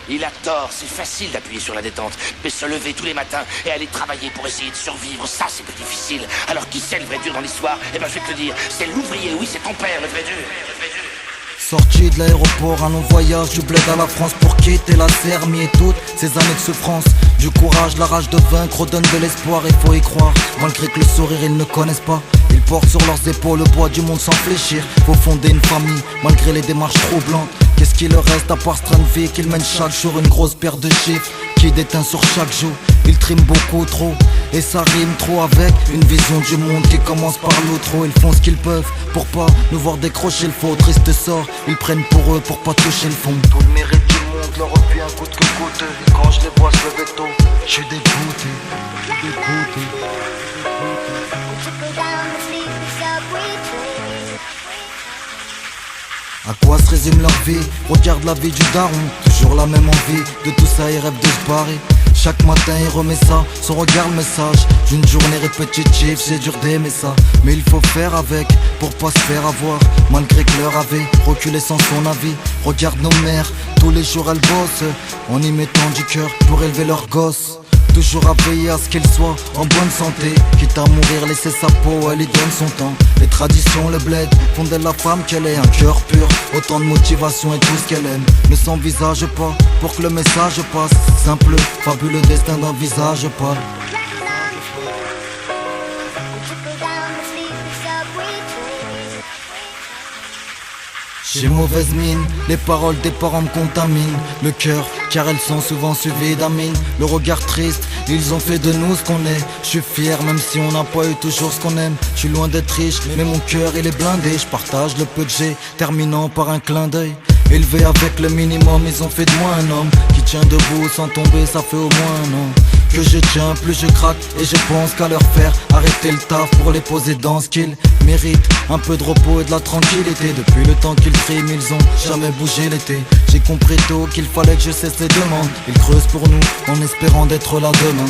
Il a tort, c'est facile d'appuyer sur la détente. Mais se lever tous les matins et aller travailler pour essayer de survivre, ça c'est plus difficile. Alors qui c'est le vrai dur dans l'histoire? Eh ben je vais te le dire, c'est l'ouvrier, oui c'est ton père le vrai dur. Sorti de l'aéroport, un long voyage du bled à la France pour quitter la Serbie et toutes ces années de souffrance. Du courage, la rage de vaincre redonne de l'espoir, il faut y croire. Malgré que le sourire ils ne connaissent pas, ils portent sur leurs épaules le poids du monde sans fléchir. Faut fonder une famille, malgré les démarches troublantes. Qu'est-ce qu'il leur reste à part ce train de vie qu'ils mènent chaque jour? Une grosse paire de chiffres qui déteint sur chaque jour. Ils triment beaucoup trop, et ça rime trop avec une vision du monde qui commence par l'autre. Ils font ce qu'ils peuvent pour pas nous voir décrocher le faux. Triste sort, ils prennent pour eux pour pas toucher le fond. Tout le mérite du monde leur revient coûte que coûte. Et quand je les vois se lever tôt, je suis dégoûté, dégoûté. À quoi se résume leur vie? Regarde la vie du daron, toujours la même envie. De tout ça il rêve de se barrer. Chaque matin il remet ça, son regard le message d'une journée répétitive, c'est dur d'aimer ça. Mais il faut faire avec, pour pas se faire avoir. Malgré que l'heure avait reculé sans son avis. Regarde nos mères, tous les jours elles bossent, en y mettant du cœur pour élever leurs gosses. Toujours à veiller à ce qu'elle soit en bonne santé. Quitte à mourir, laisser sa peau, elle y donne son temps. Les traditions, le bled, font d'elle la femme qu'elle est. Un cœur pur, autant de motivation et tout ce qu'elle aime. Ne s'envisage pas pour que le message passe. Simple, fabuleux destin d'un visage pâle. J'ai mauvaise mine, les paroles des parents me contaminent le cœur, car elles sont souvent suivies d'amines. Le regard triste, ils ont fait de nous ce qu'on est. Je suis fier même si on n'a pas eu toujours ce qu'on aime. Je suis loin d'être riche, mais mon cœur il est blindé. Je partage le peu que j'ai, terminant par un clin d'œil. Élevé avec le minimum, ils ont fait de moi un homme qui tient debout sans tomber, ça fait au moins un an que je tiens, plus je craque et je pense qu'à leur faire arrêter le taf pour les poser dans ce qu'ils méritent. Un peu de repos et de la tranquillité. Depuis le temps qu'ils triment, ils ont jamais bougé l'été. J'ai compris tôt qu'il fallait que je cesse les demandes. Ils creusent pour nous en espérant d'être là demain.